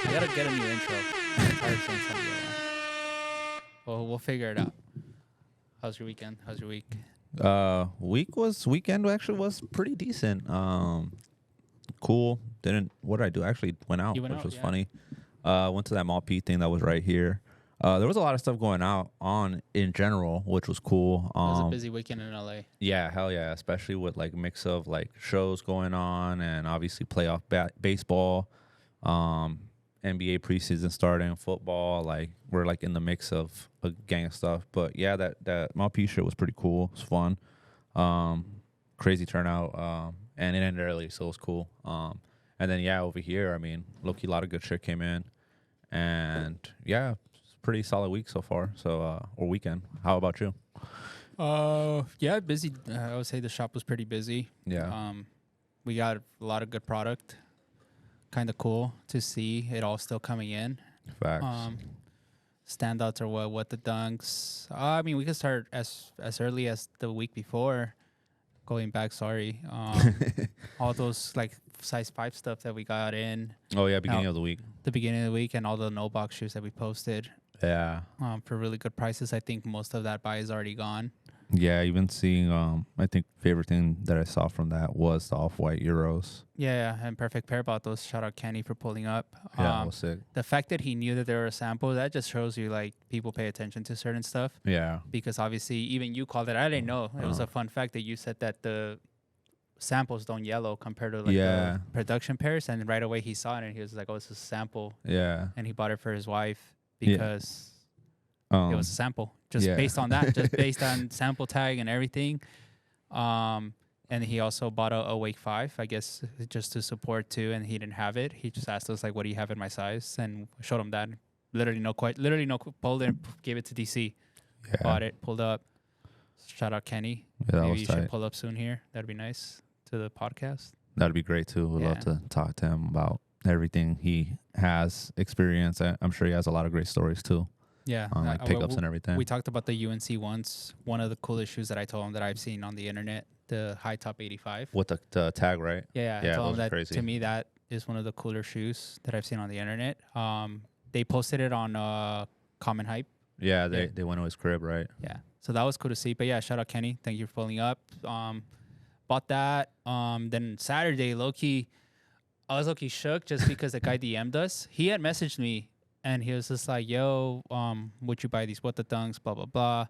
I gotta get a new intro. I'm tired of saying something. Well, we'll figure it out. How's your weekend? How's your week? Weekend actually was pretty decent. Cool. Didn't what did I do? Actually went out, You went which out, was yeah. funny. Went to that Mall P thing that was right here. There was a lot of stuff going out on in general, which was cool. It was a busy weekend in LA. Yeah, hell yeah, especially with like mix of like shows going on and obviously playoff baseball, NBA preseason starting, football. Like we're like in the mix of a gang of stuff. But yeah, that Mall P shit was pretty cool. It was fun. Crazy turnout. And it ended early, so it was cool. And then yeah, over here, I mean, low-key, a lot of good shit came in, and yeah, it's a pretty solid week so far. So or weekend. How about you? Yeah, busy. I would say the shop was pretty busy. Yeah. We got a lot of good product. Kind of cool to see it all still coming in. Facts. Standouts are what the dunks. I mean, we could start as early as the week before. Going back, sorry. All those like size 5 stuff that we got in Oh yeah, beginning of the week. the beginning of the week, and all the no box shoes that we posted Yeah. for really good prices. I think most of that buy is already gone. Yeah, even seeing I think favorite thing that I saw from that was the off-white Euros. Yeah, and perfect pair about those. Shout out Kenny for pulling up. Yeah, that was sick. The fact that he knew that they were a sample, that just shows you like people pay attention to certain stuff. Yeah. Because obviously even you called it. I didn't know. It was Uh-huh. a fun fact that you said that the samples don't yellow compared to like Yeah. the production pairs, and right away he saw it and he was like, oh, it's a sample, Yeah. and he bought it for his wife Yeah. because Um, it was a sample, just yeah. based on that, just based on sample tag and everything. And he also bought a Wake 5, I guess, just to support too, and he didn't have it. He just asked us like, what do you have in my size, and showed him that. Literally no, pulled it, gave it to DC, yeah. bought it, pulled up. Shout out Kenny. Yeah, that Maybe was you tight. should pull up soon here. That'd be nice to the podcast. That'd be great too. We'd love Yeah. to talk to him about everything he has experienced. I'm sure he has a lot of great stories too, Yeah, on like pickups and everything. we talked about the UNC once. One of the coolest shoes that I told him that I've seen on the internet, the high top 85. With the tag, right? Yeah, Yeah, I told him those are that crazy. to me that is one of the cooler shoes that I've seen on the internet. They posted it on Common Hype. Yeah, Yeah. they went to his crib, right? Yeah, so that was cool to see. But yeah, shout out Kenny. Thank you for pulling up. Bought that. Then Saturday, low-key, I was low-key shook just because the guy DM'd us. He had messaged me and he was just like, yo, would you buy these what the dunks, blah, blah, blah.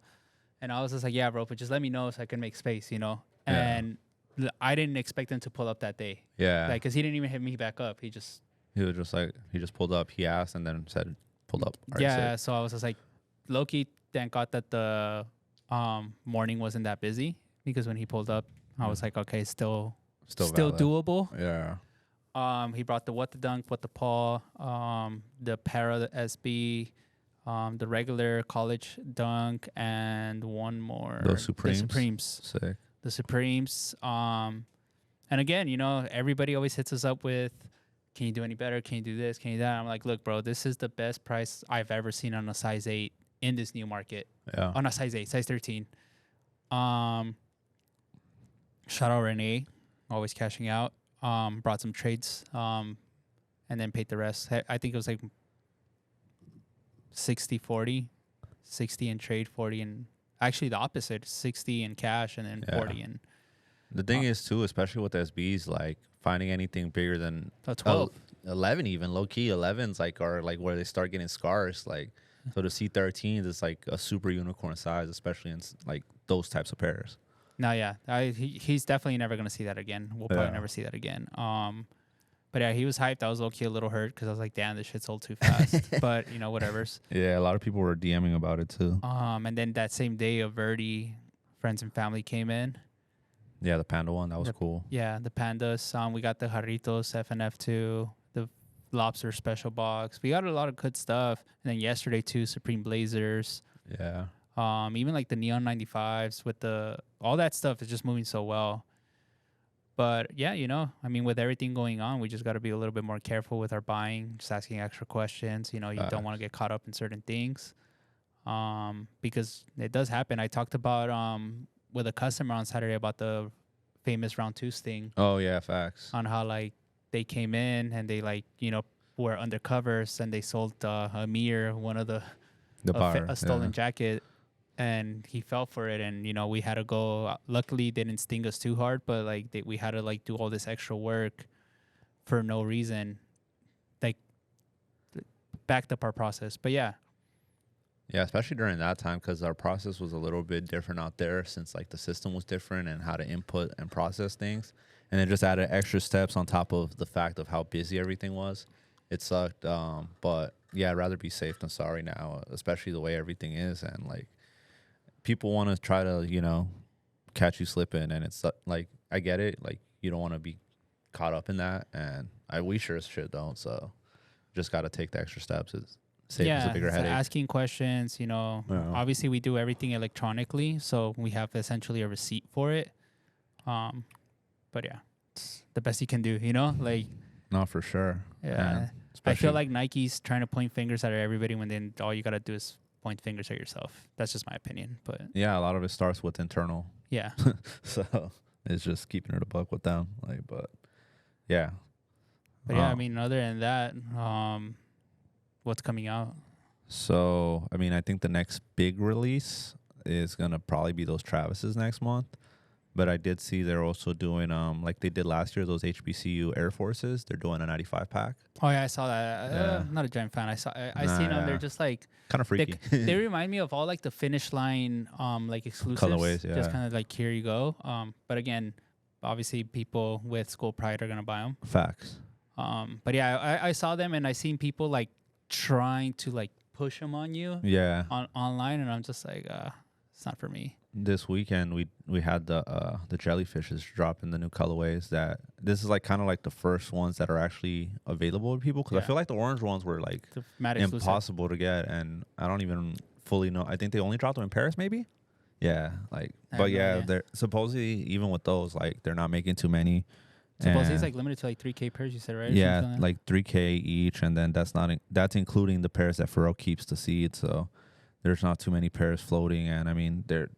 And I was just like, yeah, bro, but just let me know so I can make space, you know? Yeah. And I didn't expect him to pull up that day. Yeah. Like, because he didn't even hit me back up. He just, He was just like, he just pulled up. He asked and then said, pulled up. All right, yeah. sick. So I was just like, low-key, thank God that the morning wasn't that busy, because when he pulled up, I was like, okay, still Still valid. doable. Yeah. He brought the what the dunk, what the paw, the para, the SB, the regular college dunk, and one more. Those Supremes? The Supremes. Sick. The Supremes. And again, you know, everybody always hits us up with, can you do any better? Can you do this? Can you do that? I'm like, look, bro, this is the best price I've ever seen on a size 8 in this new market. Yeah. On a size 8, size 13. Shout out Renee, always cashing out. Brought some trades, and then paid the rest. I think it was like 60-40, 60 in trade, 40 in, actually the opposite, 60 in cash and then Yeah. 40 in The thing is too, especially with SBs, like finding anything bigger than 12. 11, even low key 11s, like are like where they start getting scarce. Like, so the C13s is like a super unicorn size, especially in like those types of pairs. No, yeah, he's definitely never gonna see that again. We'll probably Yeah. never see that again. But yeah, he was hyped. I was low key a little hurt because I was like, damn, this shit sold too fast. But you know, whatever's. Yeah, a lot of people were DMing about it too. And then that same day, a Verdy friends and family came in. Yeah, the panda one, that was The- cool. Yeah, the pandas. We got the Jarritos FNF2, the lobster special box. We got a lot of good stuff. And then yesterday too, Supreme Blazers. Yeah. Even like the Neon 95s with all that stuff is just moving so well. But yeah, you know, I mean, with everything going on, we just got to be a little bit more careful with our buying, just asking extra questions. You know, you don't want to get caught up in certain things, because it does happen. I talked about with a customer on Saturday about the famous round 2 thing, Oh yeah, facts. on how like they came in and they like, you know, were undercovers and they sold Amir one of The a, bar. a stolen jacket, and he fell for it. And we had to go. Luckily, they didn't sting us too hard, but like we had to like do all this extra work for no reason, like backed up our process. But yeah. Yeah, especially during that time, because our process was a little bit different out there, since like the system was different and how to input and process things, and it just added extra steps on top of the fact of how busy everything was. It sucked, but yeah, I'd rather be safe than sorry now, especially the way everything is, and like people want to try to catch you slipping, and it's like I get it, like you don't want to be caught up in that, and we sure as shit don't. So just got to take the extra steps. Save us a bigger headache. Asking questions, Yeah. obviously we do everything electronically, so we have essentially a receipt for it. But yeah, it's the best you can do, like. No, for sure. Yeah. I feel like Nike's trying to point fingers at everybody when then all you got to do is point fingers at yourself. That's just my opinion. But yeah, a lot of it starts with internal. Yeah. So it's just keeping it a buck with them. But yeah. But yeah, I mean, other than that, what's coming out? So, I mean, I think the next big release is going to probably be those Travis's next month. But I did see they're also doing, like they did last year, those HBCU Air Forces. They're doing a 95 pack. Oh, yeah, I saw that. Yeah. I'm not a giant fan. I seen them. They're just like kind of freaky. They remind me of all like the Finish Line, like exclusives. Colorways, yeah. Just kind of like, here you go. But again, obviously people with school pride are going to buy them. Facts. But yeah, I saw them and I seen people like trying to like push them on you. Yeah. Online, and I'm just like, it's not for me. This weekend we had the jellyfishes dropping the new colorways. That this is like kind of like the first ones that are actually available to people, because I feel like the orange ones were like impossible to get, and I don't even fully know. I think they only dropped them in Paris, maybe. Yeah, but yeah, they're supposedly, even with those, like they're not making too many. Supposedly it's like limited to like 3K pairs, you said, right? Yeah, like 3K each, and then that's including the pairs that Pharrell keeps the seed. So there's not too many pairs floating, and I mean they're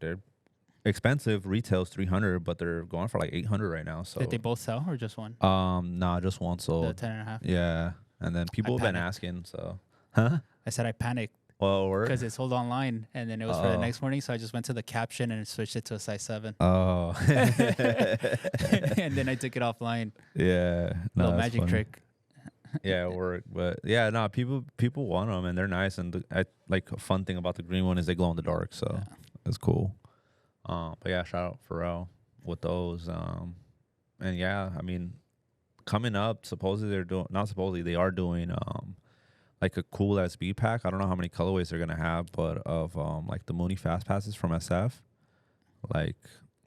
expensive. Retail's $300, but they're going for like $800 right now. So did they both sell or just one? Nah, just one sold. The 10.5. Yeah, and then people have been asking. So, I said I panicked. Well, because it sold online, and then it was for the next morning, so I just went to the caption and switched it to a size 7. Oh. And then I took it offline. Yeah. Little magic trick. Yeah, it worked. But yeah, no, people want them, and they're nice. And like a fun thing about the green one is they glow in the dark, so it's cool. But yeah, shout out Pharrell with those. And yeah, I mean, coming up, they are doing like a cool SB pack. I don't know how many colorways they're gonna have, but of like the Mooney Fast Passes from SF. Like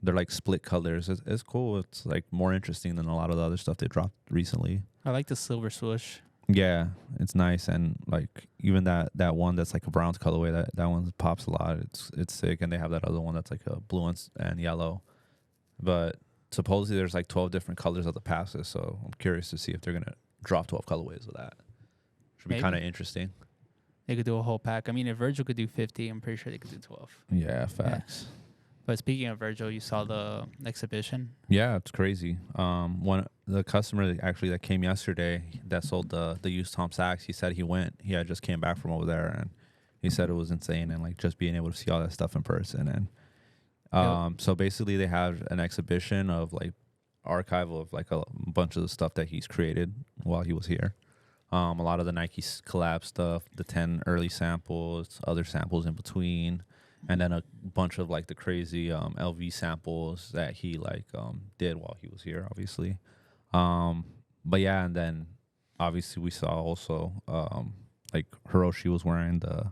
they're like split colors. It's cool. It's like more interesting than a lot of the other stuff they dropped recently. I like the silver swoosh. Yeah, it's nice, and like even that one that's like a bronze colorway, that one pops a lot. It's sick, and they have that other one that's like a blue and yellow. But supposedly there's like 12 different colors of the passes, so I'm curious to see if they're gonna drop 12 colorways of that. Should be kind of interesting. They could do a whole pack. I mean, if Virgil could do 50, I'm pretty sure they could do 12. Yeah, facts. Yeah. But speaking of Virgil, you saw the exhibition? Yeah, it's crazy. The customer actually that came yesterday that sold the used Tom Sachs, he said he had just came back from over there, and he said it was insane, and like just being able to see all that stuff in person. And so basically they have an exhibition of like archival of like a bunch of the stuff that he's created while he was here. A lot of the Nike collab stuff, the 10 early samples, other samples in between, and then a bunch of like the crazy LV samples that he like did while he was here, obviously. But yeah, and then obviously we saw also like Hiroshi was wearing the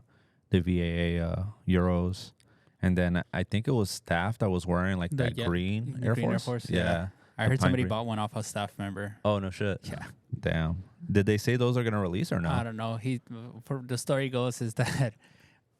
VAA Euros, and then I think it was Staff that was wearing like that green Air Force. Yeah. I heard somebody bought one off a staff member. Oh, no shit. Yeah. Damn. Did they say those are going to release or not? I don't know. For the story goes is that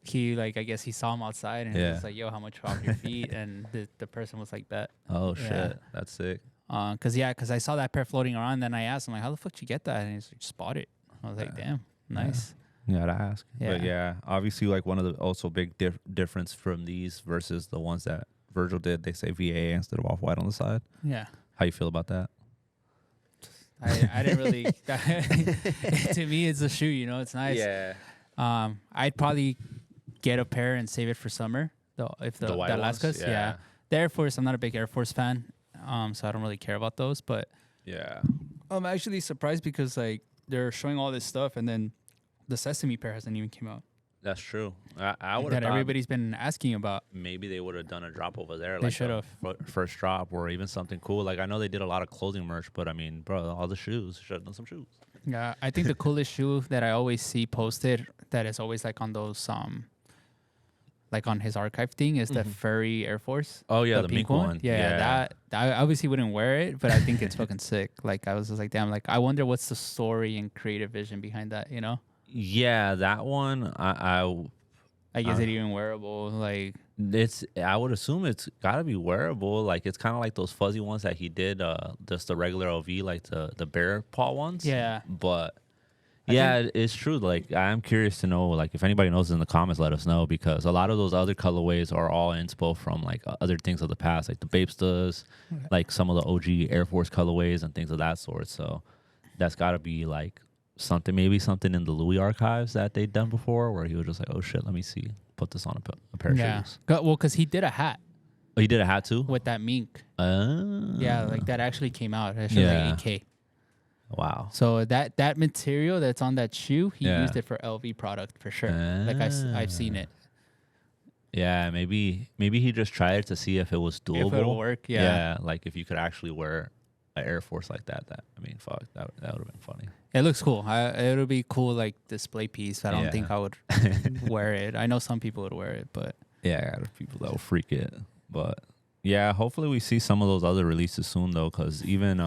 he like, I guess he saw him outside and he was like, yo, how much off your feet? And the person was like, bet. Oh, shit. That's sick. Cause I saw that pair floating around. Then I asked him like, how the fuck did you get that? And he's like, just bought it. I was like, damn, nice. Yeah, to ask. Yeah. But yeah, obviously like one of the also big difference from these versus the ones that Virgil did, they say VAA instead of Off-White on the side. Yeah. How you feel about that? I didn't really. To me, it's a shoe. You know, it's nice. Yeah. I'd probably get a pair and save it for summer. If the white Alaskas, ones? Yeah. The Air Force. I'm not a big Air Force fan. So I don't really care about those. But Yeah. I'm actually surprised because like they're showing all this stuff, and then the Sesame pair hasn't even came out. That's true. I would That have everybody's been asking about. maybe they would have done a drop over there. They Like should've. First drop or even something cool. Like I know they did a lot of clothing merch, but I mean, bro, all the shoes. Should have done some shoes. Yeah, I think the coolest shoe that I always see posted that is always like on those like on his archive thing is the furry Air Force. Oh yeah, the mink one. Yeah, that I obviously wouldn't wear it, but I think it's fucking sick. Like I was just like, damn, like I wonder what's the story and creative vision behind that, you know? Yeah, that one. Like is it even wearable? Like I would assume it's gotta be wearable. Like it's kind of like those fuzzy ones that he did. Just the regular LV, like the bear paw ones. Yeah. But yeah, it's true. Like I'm curious to know, like if anybody knows in the comments, let us know, because a lot of those other colorways are all inspo from like other things of the past, like the Bapestas, like some of the OG Air Force colorways and things of that sort. So that's gotta be like maybe something in the Louis archives that they'd done before, where he was just like, oh shit, let me see, put this on a pair of shoes. Well, because he did a hat Oh, he did a hat too? with that mink. Yeah, like that actually came out. Actually, Yeah. like 8K. Wow. So that material that's on that shoe, he Yeah. used it for LV product for sure. Like I've seen it. Yeah, maybe he just tried it to see if it was doable. If it'll work, yeah. Like if you could actually wear an Air Force like that. I mean, fuck, that would have been funny. It looks cool. It'll be cool, like display piece. I don't think I would wear it. I know some people would wear it, but Yeah, there's people that will freak it. But yeah, hopefully we see some of those other releases soon though, because even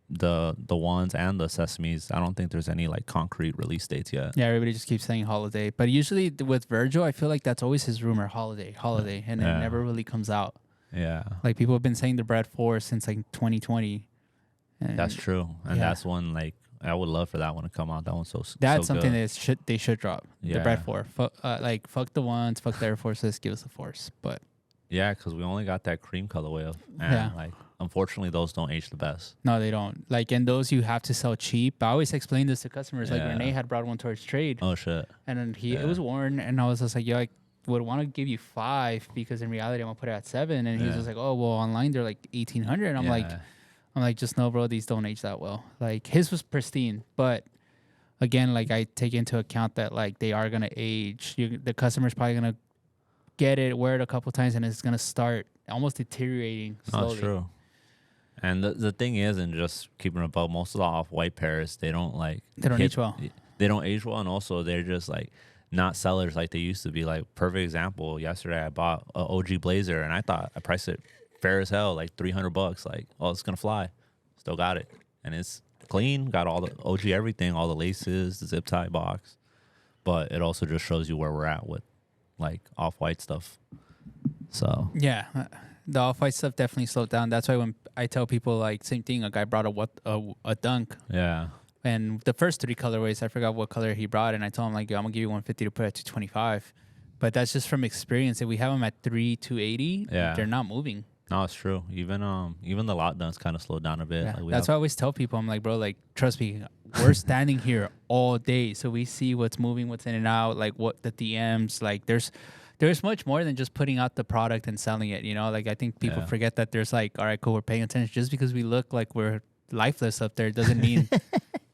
the ones and the Sesames, I don't think there's any like concrete release dates yet. yeah, everybody just keeps saying holiday. But usually with Virgil, I feel like that's always his rumor, holiday, and it never really comes out. Yeah, Like people have been saying the Bread 4 since like 2020. And that's true, and that's one like I would love for that one to come out. That one's that's so something good. that they should drop. The Bread 4. Like fuck the ones, fuck the Air Forces, give us the Force. But yeah, because we only got that cream colorway of, and like unfortunately those don't age the best. No, they don't. Like, and those you have to sell cheap. I always explain this to customers. Like Renee had brought one towards trade. Oh shit! And then it was worn, and I was just like, yo, I would want to give you 5 because in reality I'm gonna put it at 7. And he was just like, oh well, online they're like 1,800. And I'm like, just no, bro, these don't age that well. Like his was pristine, but again, like I take into account that like they are gonna age. The customer's probably gonna get it, wear it a couple times, and it's gonna start almost deteriorating slowly. Oh, that's true. And the thing is, and just keeping it above, most of the off-white pairs, they don't age well. They don't age well, and also they're just like not sellers like they used to be. Like perfect example, yesterday I bought a OG blazer, and I thought I priced it fair as hell, like $300. Like, oh, it's gonna fly. Still got it, and it's clean. Got all the OG everything, all the laces, the zip tie box. But it also just shows you where we're at with like off-white stuff. So yeah, the off-white stuff definitely slowed down. That's why when I tell people, like, same thing, a guy brought a dunk. Yeah. And the first 3 colorways, I forgot what color he brought, and I told him, like, yo, I'm going to give you 150 to put at 225. But that's just from experience. If we have them at 280, they're not moving. No, it's true. Even the lot dunks kind of slowed down a bit. Yeah. Like That's why I always tell people, I'm like, bro, like, trust me, we're standing here all day, so we see what's moving, what's in and out, like what the DMs, like there's much more than just putting out the product and selling it, you know? Like I think people forget that there's like, all right, cool, we're paying attention. Just because we look like we're lifeless up there doesn't mean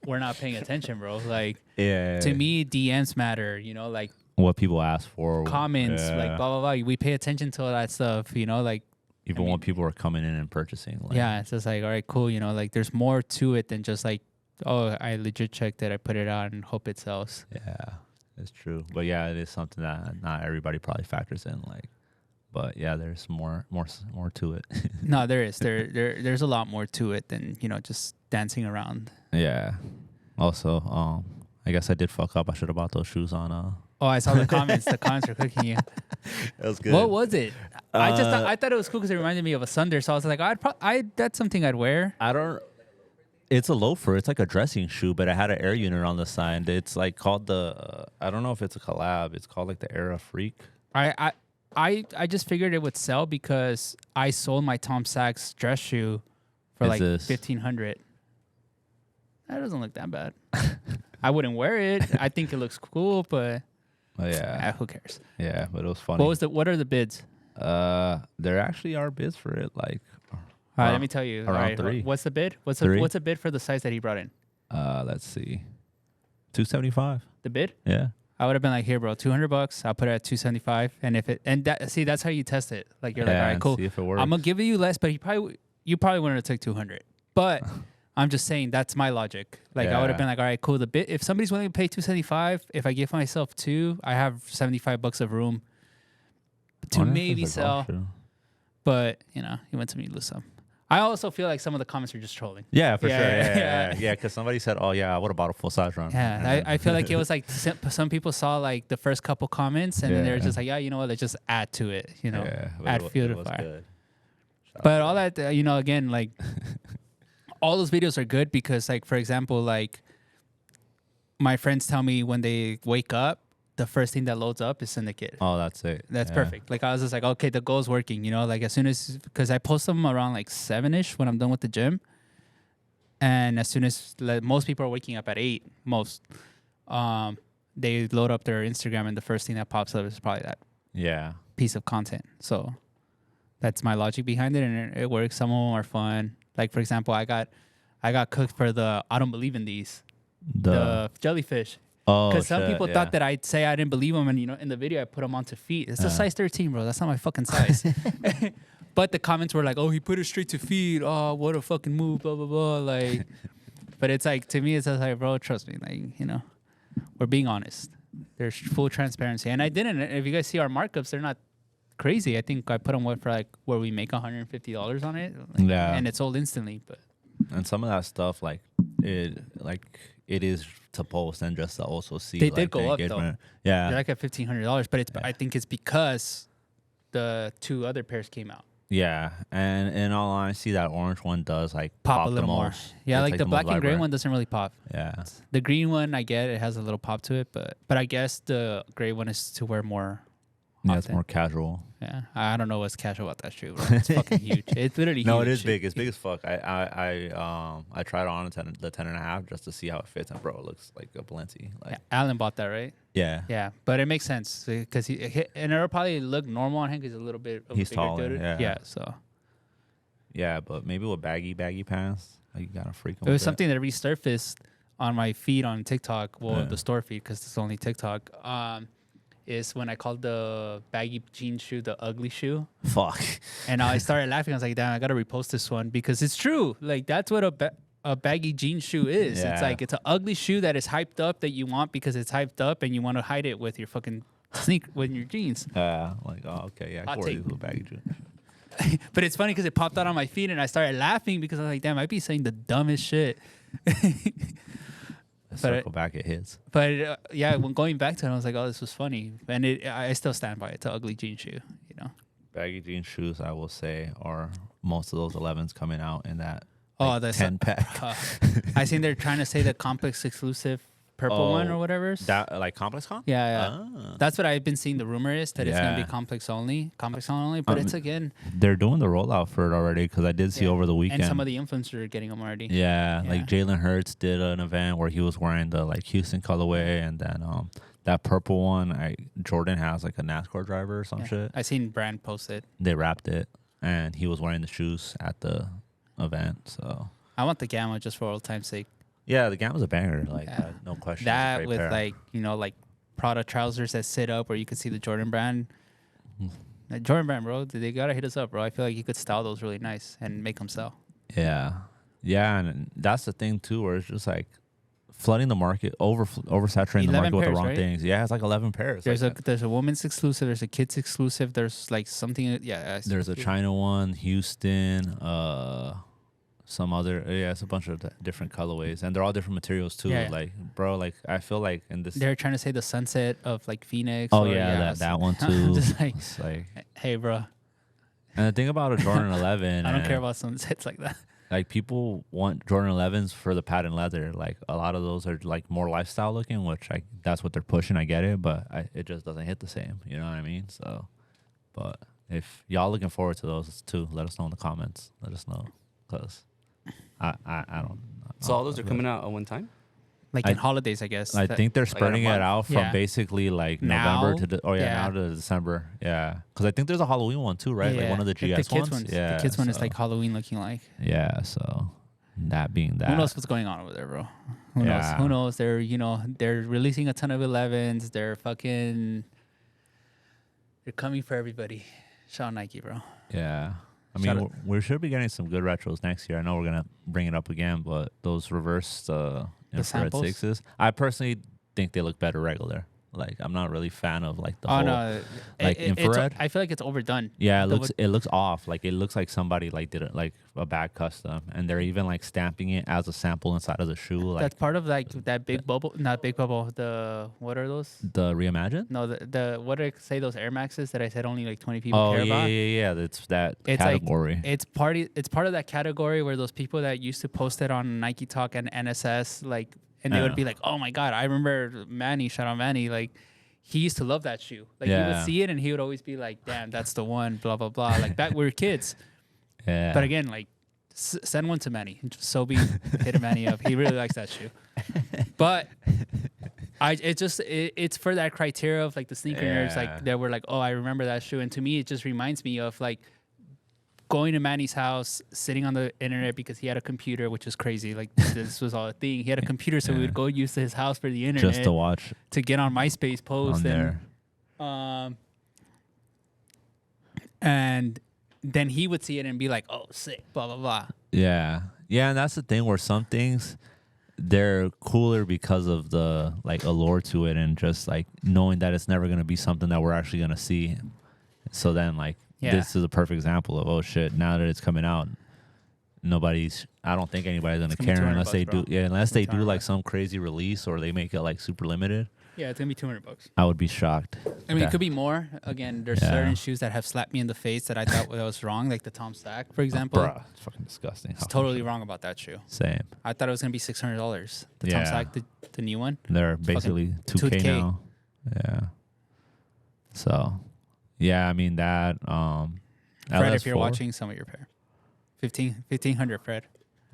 we're not paying attention, bro. Like to me, DMs matter, you know, like what people ask for, comments, like blah, blah, blah. We pay attention to all that stuff, you know, like even when people are coming in and purchasing. Like, yeah, it's just like, all right, cool, you know, like there's more to it than just like, oh, I legit checked it, I put it out and hope it sells. Yeah, it's true. But yeah, it is something that not everybody probably factors in. Like, but yeah, there's more to it. No, there is. There's a lot more to it than, you know, just dancing around. Yeah. Also, I guess I did fuck up. I should have bought those shoes on. Oh, I saw the comments. The comments were cooking you. That was good. What was it? I thought it was cool because it reminded me of a Sunder. So I was like, that's something I'd wear. It's a loafer. It's like a dressing shoe, but it had an air unit on the side. It's like called I don't know if it's a collab. It's called like the Era Freak. I just figured it would sell because I sold my Tom Sachs dress shoe for like $1,500. that doesn't look that bad. I wouldn't wear it. I think it looks cool, but who cares? Yeah, but it was funny. What are the bids? There actually are bids for it, like. All right, let me tell you. Around 3. What's the bid? What's a bid for the size that he brought in? Let's see, $275. The bid? Yeah. I would have been like, here, bro, $200. I'll put it at $275, and that's how you test it. Like you're like, all right, cool. See if it works. I'm gonna give you less, but you probably wouldn't have took $200. But I'm just saying that's my logic. Like I would have been like, all right, cool. The bid, if somebody's willing to pay $275, if I give myself $2, I have $75 of room to maybe sell. But you went to me lose some. I also feel like some of the comments are just trolling. Yeah, for sure. Yeah. Because somebody said, "Oh yeah, I would have bought a full size run." Yeah, I feel like it was like some people saw like the first couple comments and then they were just like, "Yeah, you know what? Let's just add to it. Add fuel to fire." But all that, again, like all those videos are good because, like, for example, like my friends tell me when they wake up, the first thing that loads up is Syndicate. Oh, that's it. That's perfect. Like I was just like, okay, the goal's working. Like as soon as, because I post them around like 7-ish when I'm done with the gym, and as soon as most people are waking up at 8, they load up their Instagram, and the first thing that pops up is probably that piece of content. So that's my logic behind it, and it works. Some of them are fun. Like for example, I got cooked for the I don't believe in these the jellyfish. Oh, because some people thought that I'd say I didn't believe them, and in the video I put them onto feet. It's a size 13, bro. That's not my fucking size. But the comments were like, "Oh, he put it straight to feet. Oh, what a fucking move, blah blah blah." Like, but it's like, to me, it's just like, bro, trust me, like we're being honest. There's full transparency, and I didn't. If you guys see our markups, they're not crazy. I think I put them for like where we make $150 on it, and it's sold instantly. But and some of that stuff, it is to post and just to also see. They did go up though. Yeah, they're like at $1,500, but I think it's because the 2 other pairs came out. Yeah, and in all honesty, that orange one does like pop a little more. Yeah, like the black and gray one doesn't really pop. Yeah, the green one, I get it has a little pop to it, but I guess the gray one is to wear more. Yeah, it's more casual. Yeah, I don't know what's casual about that shoe, bro. It's fucking huge. It's literally huge. No, it is big. It's big as fuck. I tried on the 10.5 just to see how it fits, and bro, it looks like a Balenci. Like Alan bought that, right? Yeah. Yeah, but it makes sense because and it'll probably look normal on him because he's a little bit. He's taller. Dude. Yeah. So. Yeah, but maybe with baggy pants, like you gotta freak him. It was something that resurfaced on my feed on TikTok. Well, the store feed because it's only TikTok. Is when I called the baggy jean shoe the ugly shoe. Fuck. And I started laughing. I was like, damn, I got to repost this one because it's true. Like, that's what a baggy jean shoe is. Yeah. It's like, it's an ugly shoe that is hyped up that you want because it's hyped up and you want to hide it with your fucking with your jeans. Like, oh, okay. Yeah, I can wear these little baggy jeans. But it's funny because it popped out on my feed and I started laughing because I was like, damn, I'd be saying the dumbest shit. Circle back, it hits. But when going back to it, I was like, "Oh, this was funny," and I still stand by it. It's an ugly jean shoe, Baggy jean shoes, I will say, are most of those 11s coming out in that 10 pack. I seen they're trying to say the complex exclusive purple one or whatever. That like Complex Con? Yeah. That's what I've been seeing. The rumor is that it's gonna be Complex only. But it's again. They're doing the rollout for it already because I did see over the weekend. And some of the influencers are getting them already. Yeah, like Jalen Hurts did an event where he was wearing the like Houston colorway, and then that purple one, Jordan has like a NASCAR driver or some shit. I seen Brand post it. They wrapped it, and he was wearing the shoes at the event. So I want the Gamma just for old time's sake. Yeah, the Gamma's a banger, no question. That with pair. Like Prada trousers that sit up where you could see the Jordan Brand. Jordan Brand, bro, they gotta hit us up, bro. I feel like you could style those really nice and make them sell. Yeah, and that's the thing too, where it's just like flooding the market, oversaturating the market with the wrong things. Yeah, it's like 11 pairs. There's a women's exclusive, there's a kids exclusive, there's like something. Yeah, there's a China one, Houston, some other, it's a bunch of different colorways, and they're all different materials too. Yeah. Like, bro, like I feel like in this, they're trying to say the sunset of like Phoenix. Oh that one too. Just it's like, hey, bro. And the thing about a Jordan 11, I don't care about sunsets like that. Like people want Jordan 11s for the patent leather. Like a lot of those are like more lifestyle looking, which that's what they're pushing. I get it, but it just doesn't hit the same. You know what I mean? So, but if y'all looking forward to those too, let us know in the comments. Let us know, because I don't So all those are coming out at one time? Like in holidays, I guess. I think they're like in a spreading it month? out from Yeah. basically like Now? November to Yeah. now to December. Yeah, because I think there's a Halloween one too, right? Like one of the GX kids ones. Yeah, the kids one is so- like Halloween looking like. Yeah, so that being that. Who knows what's going on over there, bro? Who knows? Yeah. Who knows? They're releasing a ton of 11s. They're coming for everybody. Shout out Nike, bro. Yeah. I Shout mean, out- we should be getting some good retros next year. I know we're going to bring it up again, but those reverse infrared samples? 6s, I personally think they look better regular. Like, I'm not really a fan of like the Oh whole, no, like infrared. I feel like it's overdone. Yeah, The- it looks off. Like it looks like somebody like did it like a bad custom, and they're even like stamping it as a sample inside of the shoe. Like That's part of like that big bubble, not big bubble. The what are those? the Reimagine. No, the what did I say? Those Air Maxes that I said only like 20 people Oh care yeah, about. yeah. It's that It's like- category. It's part of that category where those people that used to post it on Nike Talk and NSS, like, and they Yeah. would be like, "Oh my God, I remember Manny, shout out Manny, like." He used to love that shoe. Like he Yeah. would see it and he would always be like, "Damn, that's the one." Blah blah blah. Like back we were kids. Yeah. But again, like send one to Manny. Just Sobe hit Manny up. He really likes that shoe. But it's for that criteria of like the sneaker nerds, Yeah. like that were like, "Oh, I remember that shoe." And to me, it just reminds me of like going to Manny's house, sitting on the internet because he had a computer, which is crazy. Like this was all a thing. He had a computer, so we would go use his house for the internet just to watch to get on MySpace posts on and there. and then he would see it and be like, "Oh, sick," blah blah blah. Yeah. Yeah, and that's the thing where some things they're cooler because of the like allure to it and just like knowing that it's never gonna be something that we're actually gonna see. So then like Yeah. this is a perfect example of, oh shit, now that it's coming out, I don't think anybody's gonna It's gonna be care 200 unless they bucks, bro. do unless they It's gonna do be like 200 some crazy release or they make it like super limited. Yeah, it's gonna be $200. I would be shocked. I mean, Yeah. it could be more. Again, there's Yeah. certain shoes that have slapped me in the face that I thought that was wrong, like the Tom Stack, for example. Bruh, it's fucking disgusting. It's totally wrong about that shoe. Same. I thought it was gonna be $600. The Tom Yeah. Stack, the new one. They're basically 2K 2K. now. Yeah. So, yeah, I mean that. Fred, if you're LS4. watching, some of your pair. 1500, Fred.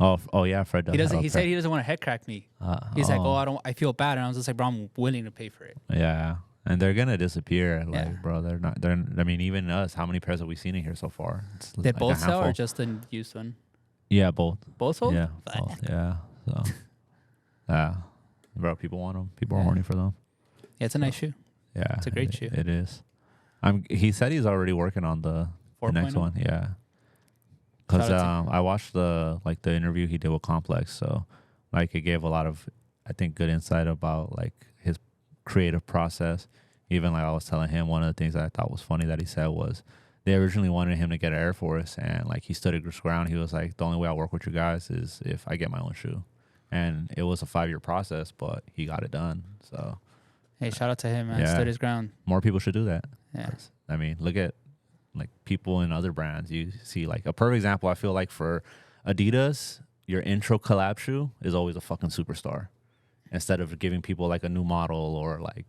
Oh yeah, Fred does. He doesn't. have a He said pair. he doesn't want to head crack me. He's like, oh. "Oh, I feel bad," and I was just like, "Bro, I'm willing to pay for it." Yeah, and they're gonna disappear. Like, Yeah. bro, they're not. They're. I mean, even us. How many pairs have we seen in here so far? It's They like a both sell or handful. just the used one? Yeah, both. Both sold. Yeah, Fuck. both. Yeah. So, yeah, bro, people want them. People are Yeah. horny for them. Yeah, it's a nice shoe. Yeah, It's a great shoe. It is. He said he's already working on the 4.0? next one. Yeah. Because Shout out I watched the interview he did with Complex, so like it gave a lot of I think good insight about like his creative process. Even like I was telling him, one of the things that I thought was funny that he said was they originally wanted him to get an Air Force, and like he stood his ground. He was like, the only way I work with you guys is if I get my own shoe, and it was a 5-year process, but he got it done. So Hey, shout out to him, man. Yeah. Stood his ground. more people should do that. Yeah. I mean, look at like people in other brands. You see like a perfect example. I feel like for Adidas, your intro collab shoe is always a fucking superstar. Instead of giving people like a new model or like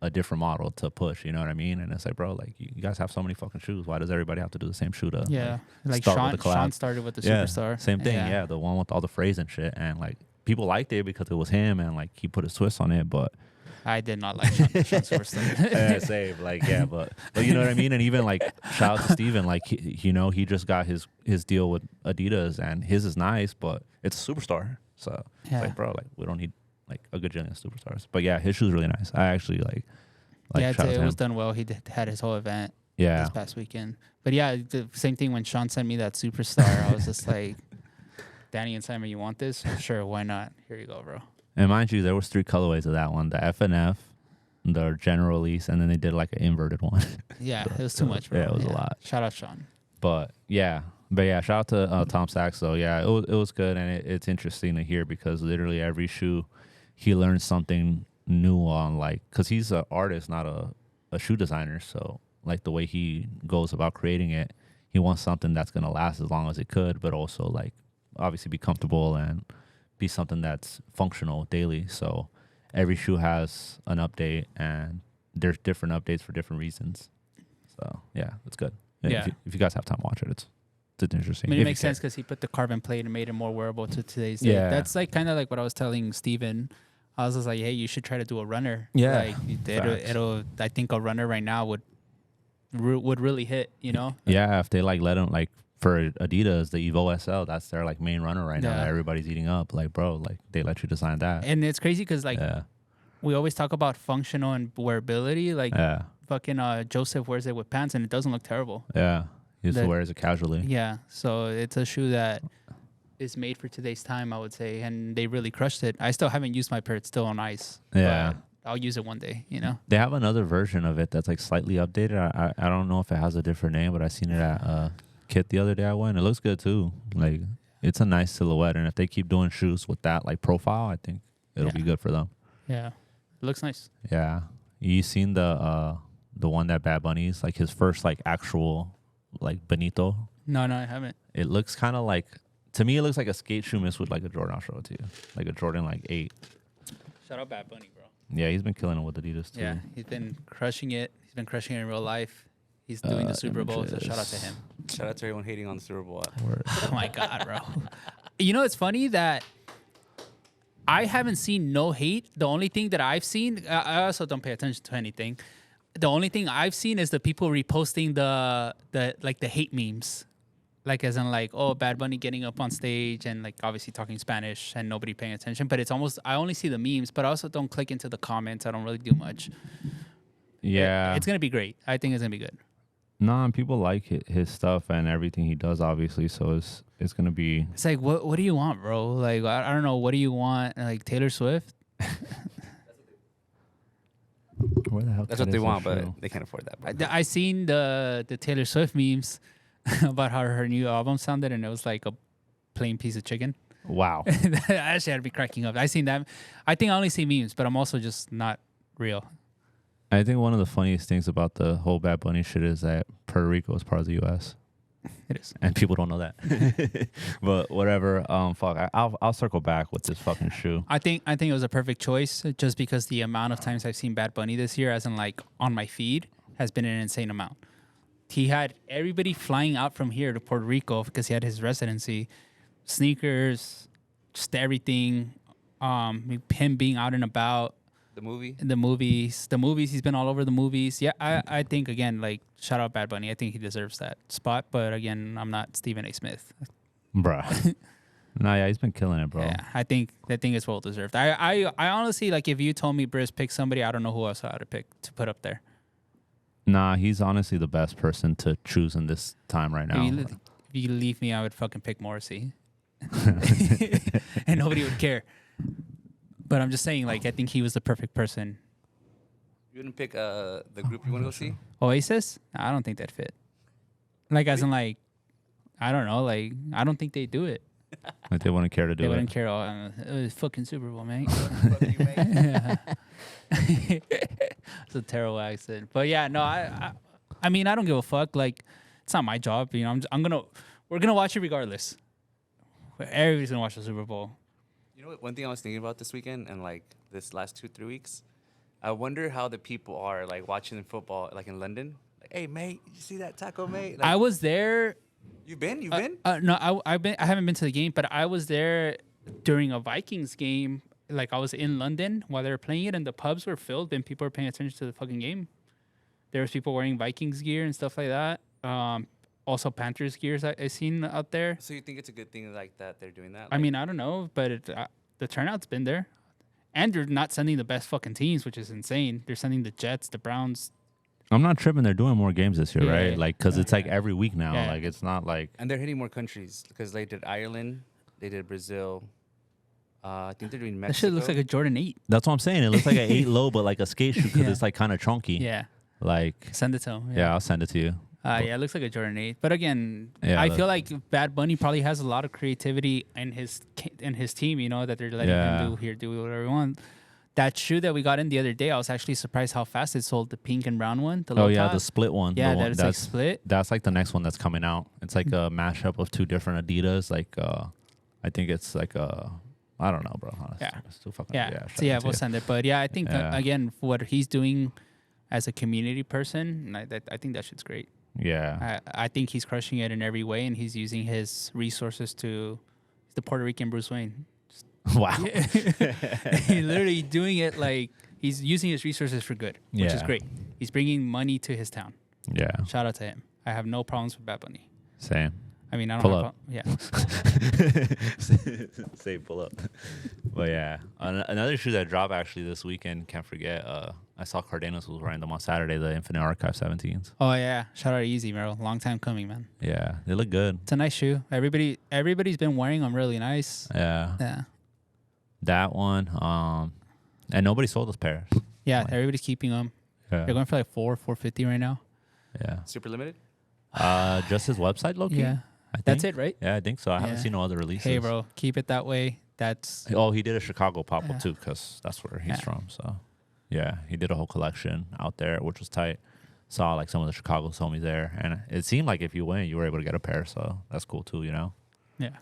a different model to push, you know what I mean? And it's like, bro, like you guys have so many fucking shoes. Why does everybody have to do the same shoe to Yeah, like start Sean. with the collab? Sean started with the superstar. Same thing. Yeah, the one with all the phrase and shit. And like people liked it because it was him and like he put his twist on it, but I did not like Sean superstar. yeah, save like yeah, but you know what I mean. And even like shout out to Steven, like he just got his deal with Adidas, and his is nice, but it's a superstar. So it's Yeah. like, bro, like we don't need like a gajillion superstars. But yeah, his shoe's really nice. I actually like Yeah, shout out it to was him. done well. He had his whole event Yeah, this past weekend. But yeah, the same thing when Sean sent me that superstar. I was just like, Danny and Simon, you want this? Sure, why not? Here you go, bro. and mind you, there was 3 colorways of that one: the FNF, the general release, and then they did like an inverted one. Yeah, it was too much, bro. Yeah, it was a lot. Shout out Sean. But yeah, shout out to Tom Sachs. So yeah, it was good, and it's interesting to hear because literally every shoe he learns something new on, like, because he's an artist, not a shoe designer. So like the way he goes about creating it, he wants something that's gonna last as long as it could, but also like obviously be comfortable and be something that's functional daily. So every shoe has an update, and there's different updates for different reasons. So yeah, it's good. Yeah. If you guys have time, watch it. That's interesting. I mean, If it you makes care. sense because he put the carbon plate and made it more wearable to today's day. Yeah. That's like kind of like what I was telling Steven. I was just like, hey, you should try to do a runner. Yeah, Like, facts. I think a runner right now would really hit, you know? Yeah, if they like let them like for Adidas, the Evo SL, that's their like main runner right now Yeah. that everybody's eating up. Like, bro, like they let you design that. And it's crazy because, like, Yeah, we always talk about functional and wearability. Like, yeah, fucking Joseph wears it with pants and it doesn't look terrible. yeah. He used to That- wear it casually. Yeah. So it's a shoe that is made for today's time, I would say. And they really crushed it. I still haven't used my pair. It's still on ice. Yeah. But I'll use it one day, you know? They have another version of it that's like slightly updated. I don't know if it has a different name, but I seen it at Kit the other day I went. It looks good too. Like it's a nice silhouette, and if they keep doing shoes with that like profile, I think it'll be good for them. Yeah. It looks nice. Yeah. You seen the one that Bad Bunny's like his first like actual like Benito? No, I haven't. It looks kind of like, to me it looks like a skate shoe mixed with like a Jordan. I'll show it to you. Like a Jordan like 8. Shout out Bad Bunny, bro. Yeah, he's been killing it with Adidas too. Yeah, he's been crushing it. He's been crushing it in real life. He's doing the Super Bowl, so shout out to him. Shout out to everyone hating on the Super Bowl app. Word. Oh my God, bro. You know, it's funny that I haven't seen no hate. The only thing that I've seen, I also don't pay attention to anything. The only thing I've seen is the people reposting the hate memes. Like as in like, oh, Bad Bunny getting up on stage and like obviously talking Spanish and nobody paying attention. But it's almost, I only see the memes, but I also don't click into the comments. I don't really do much. Yeah. It's going to be great. I think it's going to be good. No, and people like his stuff and everything he does, obviously. So it's gonna be. It's like, what do you want, bro? Like, I don't know. What do you want? Like Taylor Swift? Where the hell? That's what they want, but they can't afford that. Bro. I seen the Taylor Swift memes about how her new album sounded, and it was like a plain piece of chicken. Wow. I actually had to be cracking up. I seen that. I think I only see memes, but I'm also just not real. I think one of the funniest things about the whole Bad Bunny shit is that Puerto Rico is part of the U.S. It is. and people don't know that. But whatever. Fuck. I'll circle back with this fucking shoe. I think it was a perfect choice just because the amount of times I've seen Bad Bunny this year, as in like on my feed, has been an insane amount. He had everybody flying out from here to Puerto Rico because he had his residency, sneakers, just everything. Him being out and about. The movie. The movies. He's been all over the movies. Yeah, I think again, like shout out Bad Bunny. I think he deserves that spot. But again, I'm not Stephen A. Smith. Bruh. No, yeah, he's been killing it, bro. Yeah, I think it's well deserved. I honestly, like, if you told me Briz pick somebody, I don't know who else I would have picked to put up there. Nah, he's honestly the best person to choose in this time right now. If you leave me, I would fucking pick Morrissey, and nobody would care. But I'm just saying, like, I think he was the perfect person. You wouldn't pick the group you want to go see? Oasis? I don't think that fit. Like, as in, like, I don't know. Like, I don't think they do it. Like they wouldn't care to do They it. wouldn't care. It's fucking Super Bowl, man. It's a terrible accent. But yeah, no, I mean, I don't give a fuck. Like, it's not my job. You know, we're gonna watch it regardless. Everybody's gonna watch the Super Bowl. You know what? One thing I was thinking about this weekend and like this last 2-3 weeks, I wonder how the people are like watching football like in London. Like, hey mate, you see that taco, mate? Like, I was there. You've been? You've been? No, I haven't been to the game, but I was there during a Vikings game. Like I was in London while they were playing it, and the pubs were filled, and people were paying attention to the fucking game. There was people wearing Vikings gear and stuff like that. Also Panthers gears I seen out there. So you think it's a good thing like that they're doing that? I mean, I don't know, but the turnout's been there. And they're not sending the best fucking teams, which is insane. They're sending the Jets, the Browns. I'm not tripping. They're doing more games this year, Yeah, right? yeah. Like, because it's like every week now. Yeah. Like, it's not like. And they're hitting more countries because they did Ireland, they did Brazil. I think they're doing That Mexico. shit looks like a Jordan 8. That's what I'm saying. It looks like an 8 low, but like a skate shoe because Yeah. it's like kind of chunky. Yeah. Like, Send it to him. yeah, I'll send it to you. Yeah, it looks like a Jordan 8. But again, Yeah, I that- feel like Bad Bunny probably has a lot of creativity in his team, you know, that they're letting him do whatever he wants. That shoe that we got in the other day, I was actually surprised how fast it sold. The pink and brown one. The low Oh, yeah, top. the split one. Yeah, the one, that is like split. That's like the next one that's coming out. It's like a mashup of 2 different Adidas. Like, I think it's like I don't know, bro. Honestly. Yeah. It's too fucking. Yeah. I'll So yeah, send it to we'll you. send it. But yeah, I think Yeah. again, what he's doing as a community person, I think that shit's great. Yeah. I think he's crushing it in every way, and he's using his resources to. He's the Puerto Rican Bruce Wayne. Wow. He's literally doing it like he's using his resources for good, which is Yeah. great. He's bringing money to his town. Yeah. Shout out to him. I have no problems with Bad Bunny. Same. I mean, I don't Pull have up. yeah. Say pull up. But yeah, another shoe that dropped actually this weekend. Can't forget. I saw Cardenas was wearing them on Saturday. The Infinite Archive 17s. Oh yeah. Shout out to Easy, bro. Long time coming, man. Yeah, they look good. It's a nice shoe. Everybody's been wearing them really nice. Yeah, Yeah. that one. And nobody sold those pairs. Yeah, Like- everybody's keeping them. Yeah. They're going for like $450 right now. Yeah. Super limited. Just his website, low key? Yeah. I That's think. it, right? Yeah, I think so. I haven't Yeah. seen no other releases. Hey, bro, keep it that way. That's Oh, he did a Chicago pop-up Yeah. too, because that's where he's Yeah. from. So, yeah, he did a whole collection out there, which was tight. Saw like some of the Chicago homies there, and it seemed like if you win, you were able to get a pair. So that's cool too, you know. yeah.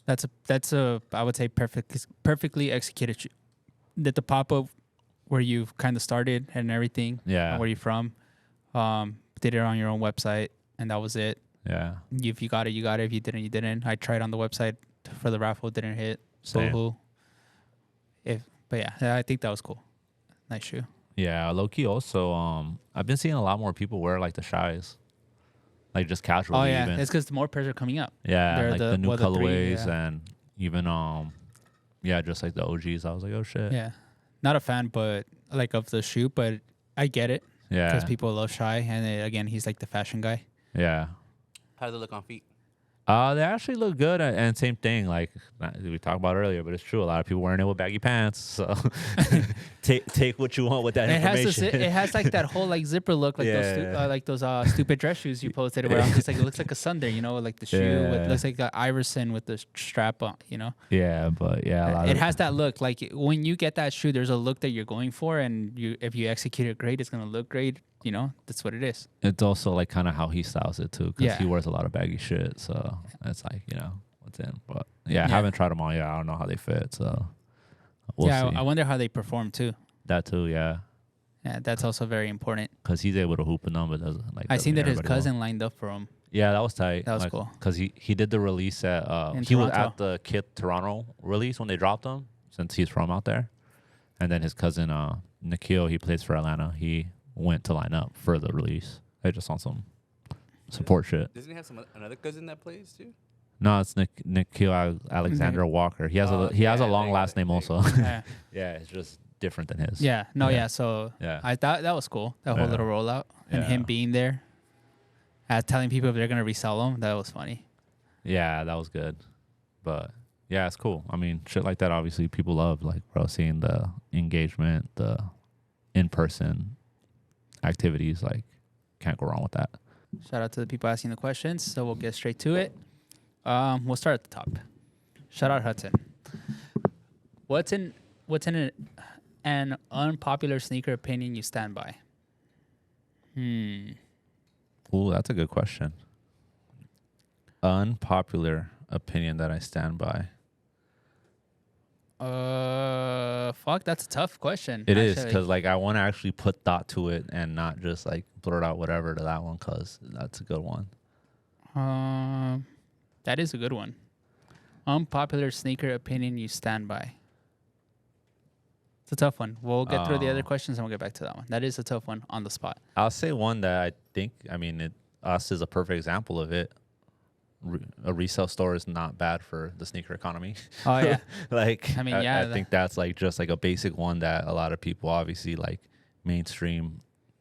That's a I would say perfectly executed. Did the pop up where you've kind of started and everything. Yeah. And where you from? Did it on your own website, and that was it. Yeah. If you got it, you got it. If you didn't, you didn't. I tried on the website for the raffle, didn't hit. Same. Boohoo. But yeah, I think that was cool. Nice shoe. Yeah, low key. Also, I've been seeing a lot more people wear like the shies, like just casually. Oh yeah, even. it's because more pairs are coming up. Yeah, They're like the- the new well, the three, colorways yeah. and even yeah, just like the OGs. I was like, oh shit. Yeah, not a fan, but like of the shoe, but I get it Yeah. because people love Shy, and again, he's like the fashion guy. Yeah. How does it look on feet? They actually look good, and same thing. Like we talked about earlier, but it's true. A lot of people wearing it with baggy pants. So take what you want with that It has information. it has like that whole like zipper look, like Yeah. those stupid dress shoes you posted where I'm just like it looks like a Sunday, you know, like the shoe with Yeah. looks like a Iverson with the strap on, you know. Yeah, but yeah, a lot It of has that look. Like when you get that shoe, there's a look that you're going for, and if you execute it great, it's gonna look great. You know, that's what it is. It's also like kind of how he styles it too, because Yeah. he wears a lot of baggy shit. So it's like, you know, what's in. But yeah, I Yeah. haven't tried them all yet. I don't know how they fit. So we'll yeah, see. I wonder how they perform too. That too, yeah, Yeah, that's also very important. because he's able to hoop in them, but doesn't like. I seen that doesn't his everybody will. cousin lined up for him. Yeah, that was tight. That was cool. Because he did the release at In he was Toronto. at the Kid Toronto release when they dropped him, since he's from out there, and then his cousin Nikhil, he plays for Atlanta. He went to line up for the release. They just on some support shit. Doesn't he have another cousin that plays too? No, it's Nikhil Alexander Walker. He has Oh, he has a yeah, long there you last go, name there also. you Yeah, Yeah, it's just different than his. yeah, no, Yeah. yeah. So Yeah. I thought that was cool. That whole Yeah. little rollout and him Yeah. being there, telling people if they're gonna resell them. That was funny. Yeah, that was good. But yeah, it's cool. I mean, shit like that obviously people love, like, bro, seeing the engagement, the in-person activities, like, can't go wrong with that. Shout out to the people asking the questions. So we'll get straight to it. We'll start at the top. Shout out Hudson. What's in an unpopular sneaker opinion you stand by? Ooh, that's a good question. Unpopular opinion that I stand by. Fuck, that's a tough question. It is, actually. because like I want to actually put thought to it and not just like blurt out whatever to that one, because that's a good one. That is a good one. Unpopular sneaker opinion you stand by. It's a tough one. We'll get through the other questions and we'll get back to that one. That is a tough one on the spot. I'll say one that I think, I mean, us is a perfect example of it. A resale store is not bad for the sneaker economy. Oh yeah. Like, I mean, I yeah, think that's like just like a basic one that a lot of people, obviously, like mainstream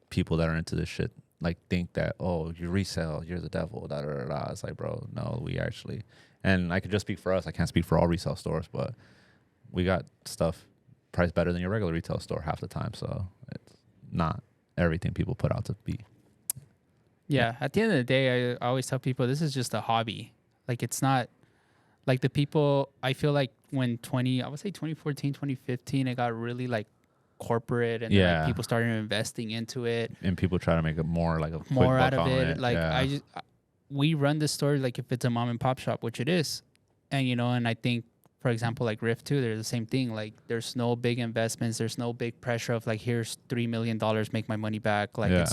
people that are into this shit, like think that, oh, you resell, you're the devil, da da da da. It's like, bro, no, we actually, and I could just speak for us. I can't speak for all resale stores, but we got stuff priced better than your regular retail store half the time. So it's not everything people put out to be. Yeah. At the end of the day, I always tell people this is just a hobby. Like it's not like the people, I feel like when I would say 2014, 2015, it got really like corporate and then, Yeah. like, people started investing into it. And people try to make it more like a quick More out buck of on it. Like yeah. we run this store like if it's a mom and pop shop, which it is. And and I think, for example, like Rift too, they're the same thing. Like there's no big investments, there's no big pressure of like here's $3 million, make my money back. Like Yeah.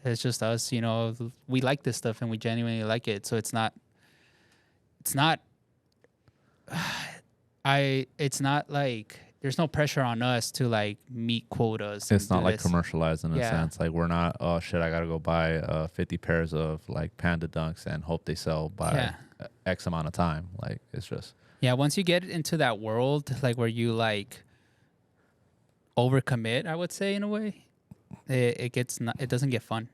It's just us, you know. We like this stuff and we genuinely like it. So it's not. It's not like there's no pressure on us to like meet quotas. It's and not do like this. commercialized in a Yeah. sense. Like we're not, oh shit, I gotta go buy 50 pairs of like Panda Dunks and hope they sell by Yeah. X amount of time. Like it's just Yeah, once you get into that world, like where you like overcommit, I would say in a way, it gets not, it doesn't get fun.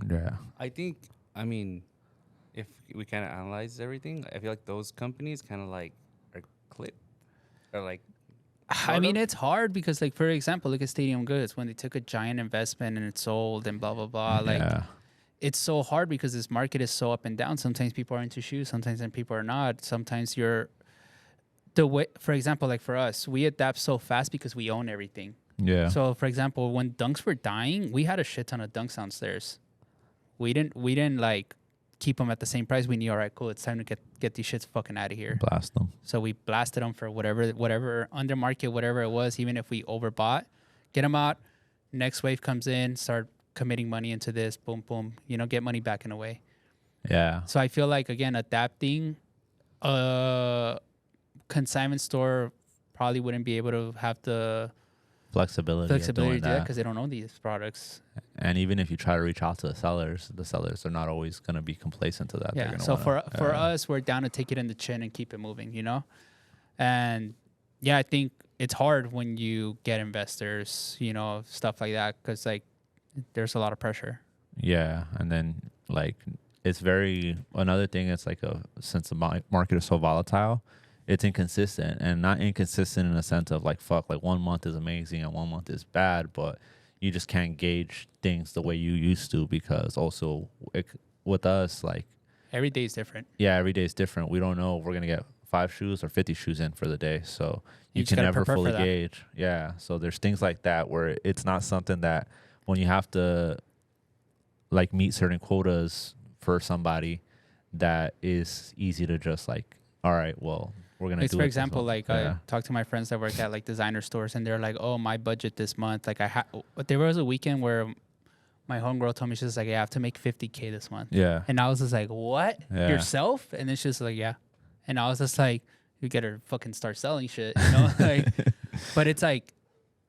yeah. I think, I mean, if we kind of analyze everything, I feel like those companies kind of like are clip or like. I mean, of? it's hard because, like, for example, look at Stadium Goods when they took a giant investment and it sold and blah blah blah. Like, Yeah. it's so hard because this market is so up and down. Sometimes people are into shoes, sometimes then people are not. Sometimes you're the way. For example, like for us, we adapt so fast because we own everything. Yeah. So, for example, when dunks were dying, we had a shit ton of dunks downstairs. We didn't like keep them at the same price. We knew, all right, cool, it's time to get these shits fucking out of here. Blast them. So we blasted them for whatever under market, whatever it was. Even if we overbought, get them out. Next wave comes in, start committing money into this. Boom, boom. You know, get money back in a way. Yeah. So I feel like again, adapting. Consignment store probably wouldn't be able to have the Flexibility to of do doing that that. because they don't own these products. And even if you try to reach out to the sellers are not always going to be complacent to that. They're Yeah. gonna So wanna, for us, we're down to take it in the chin and keep it moving, you know? And yeah, I think it's hard when you get investors, you know, stuff like that, because like there's a lot of pressure. Yeah. And then like it's very, another thing, it's like since the market is so volatile, it's inconsistent, and not inconsistent in a sense of like, fuck, like 1 month is amazing and 1 month is bad, but you just can't gauge things the way you used to, because also with us, like Every day is different. yeah, every day is different. We don't know if we're going to get 5 shoes or 50 shoes in for the day. So You you just can gotta never prepare for fully that. gauge. Yeah. So there's things like that where it's not something that when you have to like meet certain quotas for somebody, that is easy to just like, all right, well, we're going to Like do for it this example, month. like Yeah. I talk to my friends that work at like designer stores, and they're like, "Oh, my budget this month." Like there was a weekend where my homegirl told me, she's like, "I have to make 50K this month," Yeah. and I was just like, "What? Yeah. Yourself?" And then she's like, "Yeah," and I was just like, "You gotta fucking start selling shit," you know? Like, but it's like,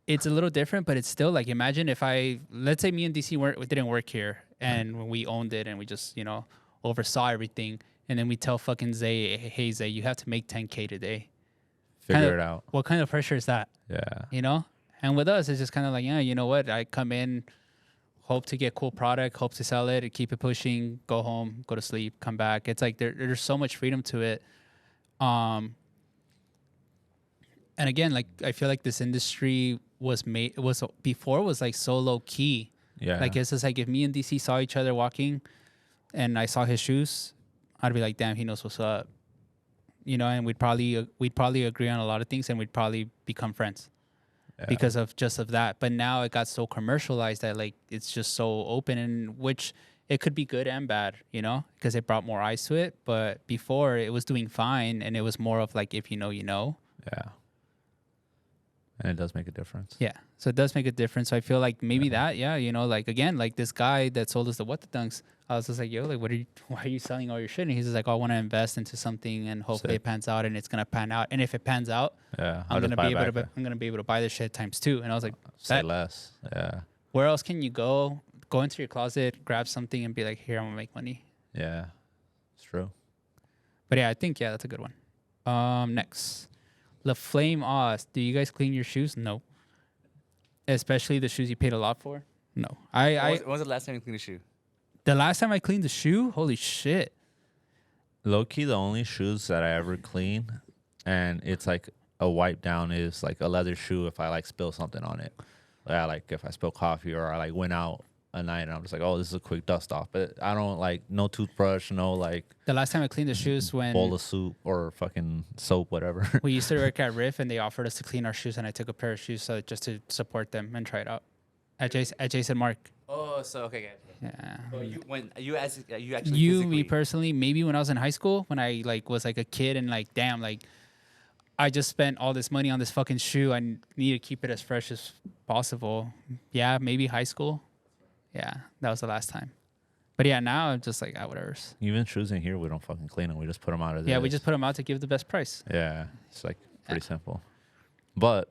it's a little different, but it's still like, imagine if let's say me and DC didn't work here, and we owned it, and we just, you know, oversaw everything. And then we tell fucking Zay, hey, Zay, you have to make 10K today. Figure it out. What kind of pressure is that? Yeah. You know? And with us, it's just kind of like, yeah, you know what? I come in, hope to get cool product, hope to sell it, keep it pushing, go home, go to sleep, come back. It's like there's so much freedom to it. And again, like I feel like this industry was like so low key. Yeah. Like it's just like if me and DC saw each other walking and I saw his shoes, I'd be like, damn, he knows what's up, you know. And we'd probably agree on a lot of things, and we'd probably become friends because of that. But now it got so commercialized that like it's just so open, and which it could be good and bad, you know, because it brought more eyes to it. But before it was doing fine, and it was more of like, if you know, you know. Yeah. And it does make a difference. Yeah. So it does make a difference. So I feel like maybe that, yeah, you know, like again, like this guy that sold us the What the Dunks, I was just like, yo, like, why are you selling all your shit? And he's just like, oh, I want to invest into something and hopefully Sick. it pans out, and it's gonna pan out. And if it pans out, Yeah. I'm gonna be able to buy this shit ×2. And I was like, say less. Yeah. where else can you go? Go into your closet, grab something, and be like, here, I'm gonna make money. Yeah. It's true. But yeah, I think that's a good one. Next, La Flame Oz. Do you guys clean your shoes? No. Especially the shoes you paid a lot for? No. When was the last time you cleaned a shoe? The last time I cleaned the shoe, holy shit. Low key, the only shoes that I ever clean, and it's like a wipe down, is like a leather shoe if I like spill something on it. Yeah, like if I spill coffee or I like went out a night and I'm just like, oh, this is a quick dust off. But I don't like no toothbrush, no like The last time I cleaned the shoes when bowl of soup or fucking soap, whatever. we used to work at Riff, and they offered us to clean our shoes, and I took a pair of shoes just to support them and try it out. At Jason Mark. Oh, so okay, okay. Yeah. So you actually Me physically- personally, maybe when I was in high school, when I like was like a kid and like, damn, like I just spent all this money on this fucking shoe. I need to keep it as fresh as possible. Yeah, maybe high school. Yeah, that was the last time. But yeah, now I'm just like, whatever. Even shoes in here, we don't fucking clean them. We just put them out as Yeah, we is. just put them out to give the best price. Yeah, it's like pretty simple. But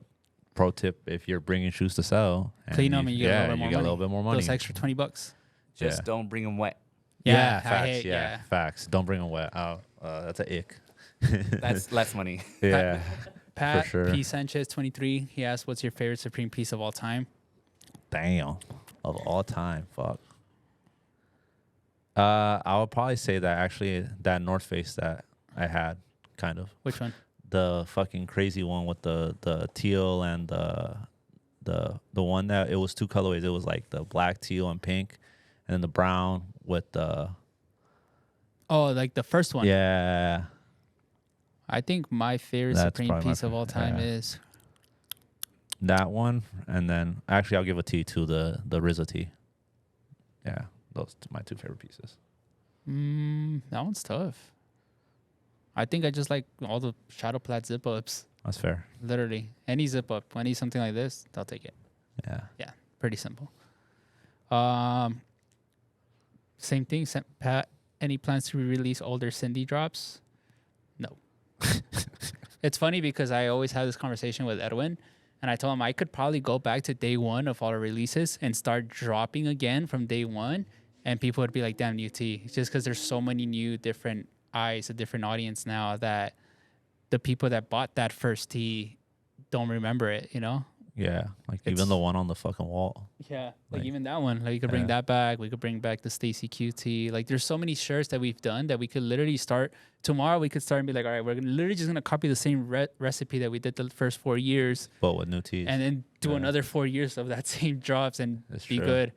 pro tip: if you're bringing shoes to sell, and Clean them and you get a little bit more you get money. a little bit more money. Those extra $20. Just don't bring them wet. Yeah, I facts. hate- Yeah, facts. Don't bring them wet out. That's an ick. That's less money. Yeah, Pat for sure. P. Sanchez 23. He asked, "What's your favorite Supreme piece of all time?" Damn, of all time, fuck. I would probably say that actually that North Face that I had, kind of Which one? the fucking crazy one with the teal and the one that it was two colorways. It was like the black, teal, and pink, and then the brown with the Oh, like the first one. yeah. I think my favorite That's Supreme probably my piece of all time yeah. is That one, and then actually I'll give a T to the RZA tee. Yeah, those are my two favorite pieces. that one's tough. I think I just like all the Shadow Plat zip ups. That's fair. Literally, any zip up, any something like this, I'll take it. Yeah. Yeah, pretty simple. Same thing, Pat. Any plans to release older Cindy drops? No. It's funny because I always have this conversation with Edwin, and I told him I could probably go back to day one of all the releases and start dropping again from day one, and people would be like, "Damn, new T." Just because there's so many new, different eyes, a different audience now that the people that bought that first T don't remember it. You know? Yeah, like It's- even the one on the fucking wall. Yeah, like Like, even that one. Like you could bring yeah. that back. We could bring back the Stacy QT. Like there's so many shirts that we've done that we could literally start tomorrow. We could start and be like, all right, we're literally just gonna copy the same recipe that we did the first 4 years, But with new tees. and then do Yeah. another 4 years of that same drops and That's be true. good.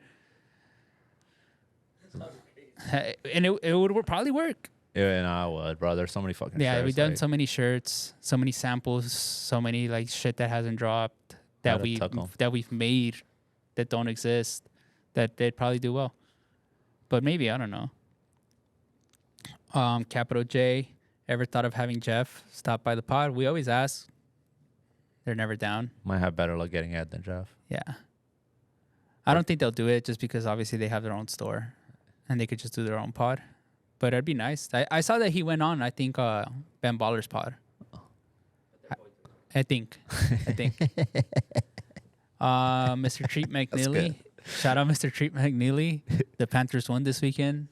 And it would probably work. Yeah, and I would, bro. There's so many fucking Yeah, shirts, we've done like, so many shirts, so many samples, so many like shit that hasn't dropped that Gotta tuck 'em. we've made that don't exist that they'd probably do well. But maybe, I don't know. Capital J, ever thought of having Jeff stop by the pod? We always ask. They're never down. might have better luck getting Ed than Jeff. Yeah. I don't think they'll do it just because obviously they have their own store and they could just do their own pod. But it'd be nice. I saw that he went on, I think, Ben Baller's pod. I think. Mr. Treat McNeely. Shout out Mr. Treat McNeely. The Panthers won this weekend.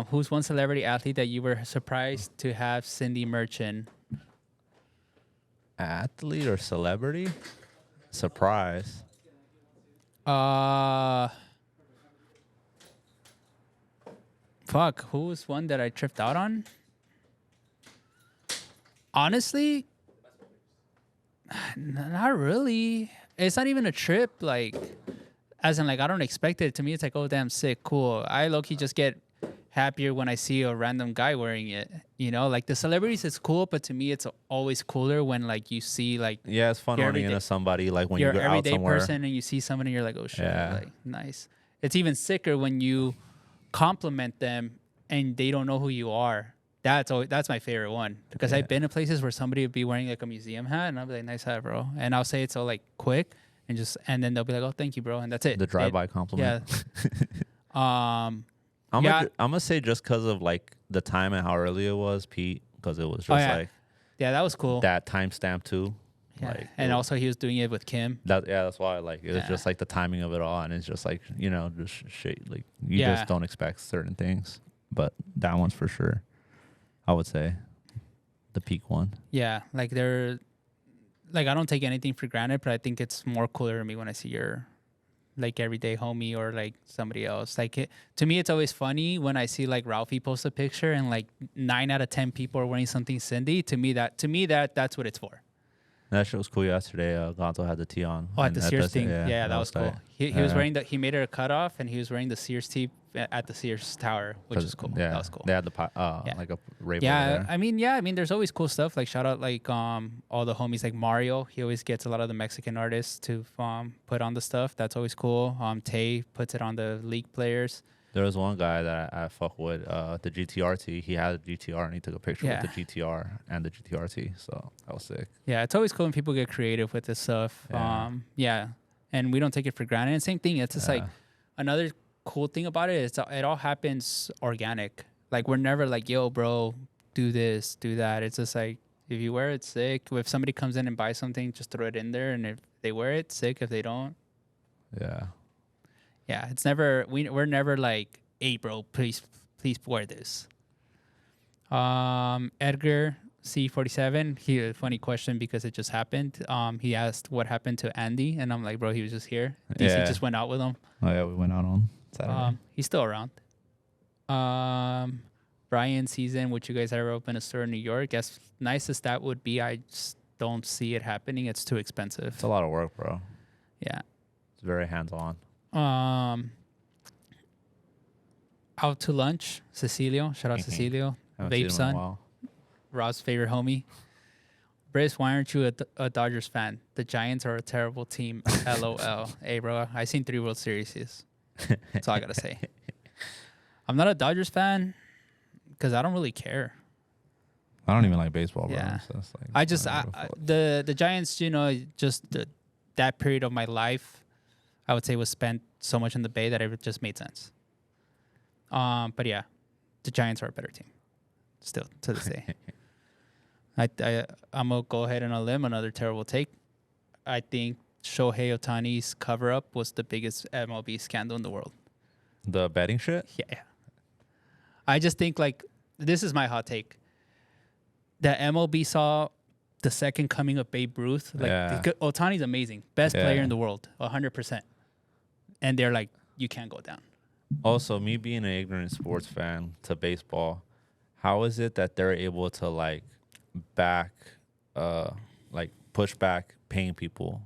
Who's one celebrity athlete that you were surprised to have Cindy Merchant? Athlete or celebrity? Surprise. Fuck, who was one that I tripped out on? Honestly, not really. It's not even a trip, like, as in, like, I don't expect it. To me, it's like, oh, damn, sick, cool. I low-key just get happier when I see a random guy wearing it. You know, like, the celebrities, it's cool, but to me, it's always cooler when, like, you see, like, Yeah, it's fun You're running everyday- into somebody like when you're you an go out everyday somewhere. person and you see someone and you're like, oh, shit, Yeah. like, nice. It's even sicker when you compliment them and they don't know who you are. That's my favorite one because Yeah. I've been to places where somebody would be wearing like a museum hat and I'll be like, nice hat, bro. And I'll say it so like quick and then they'll be like, oh, thank you, bro. And that's it. The drive-by compliment. Yeah. I'm Yeah. gonna say just because of like the time and how early it was, Pete, because it was just yeah. like Yeah, that was cool. that timestamp too. Yeah. Like, And it was- also he was doing it with Kim. that's why like it was Yeah. just like the timing of it all, and it's just like just shit. Like you Yeah. just don't expect certain things, but that one's for sure. I would say the peak one. Yeah. Like they're like, I don't take anything for granted, but I think it's more cooler to me when I see your like everyday homie or like somebody else. Like to me, it's always funny when I see like Ralphie post a picture and like 9 out of 10 people are wearing something Cindy. To me, that's what it's for. That shit was cool yesterday. Gonzo had the tee on. Oh, at and the Sears thing. yeah, Yeah, that was cool. tight. He was Yeah. wearing he made it a cutoff and he was wearing the Sears tee at the Sears Tower, which 'Cause, is cool. Yeah, That was cool. They had the Yeah. like a rave. Yeah, over there. I mean, there's always cool stuff. Like shout out like all the homies like Mario. He always gets a lot of the Mexican artists to put on the stuff. That's always cool. Tay puts it on the league players. There was one guy that I fuck with, the GTRT. He had a GTR and he took a picture Yeah. with the GTR and the GTRT. So that was sick. Yeah, it's always cool when people get creative with this stuff. Yeah. Yeah, and we don't take it for granted. And same thing, it's just like another cool thing about it is it all happens organic. Like we're never like, yo, bro, do this, do that. It's just like if you wear it, sick. If somebody comes in and buys something, just throw it in there, and if they wear it, sick. If they don't, Yeah. yeah, it's never we're never like, hey, bro, please wear this. Edgar C47, he a funny question because it just happened. He asked what happened to Andy, and I'm like, bro, he was just here. DC Yeah. just went out with him. Oh yeah, we went out on Saturday. He's still around. Brian season, would you guys ever open a store in New York? As nice as that would be, I just don't see it happening. It's too expensive. It's a lot of work, bro. Yeah. It's very hands-on. Out to lunch, Cecilio. Shout out Cecilio. Haven't seen Vape him in a son. while. Rob's favorite homie. Briss, why aren't you a Dodgers fan? The Giants are a terrible team. LOL. Hey, bro, I seen 3 World Series. That's all I gotta say. I'm not a Dodgers fan because I don't really care. I don't even like baseball, bro. Yeah. So it's like, I just don't give a fuck. the Giants, just that period of my life, I would say was spent so much in the Bay that it just made sense. But yeah, the Giants are a better team, still to this day. I'm gonna go ahead and a limb. Another terrible take. I think Shohei Ohtani's cover up was the biggest MLB scandal in the world. The betting shit? Yeah. I just think like this is my hot take. The MLB saw the second coming of Babe Ruth. Like Ohtani's amazing, best player in the world, 100%. And they're like, you can't go down. Also, me being an ignorant sports fan to baseball, how is it that they're able to like push back paying people?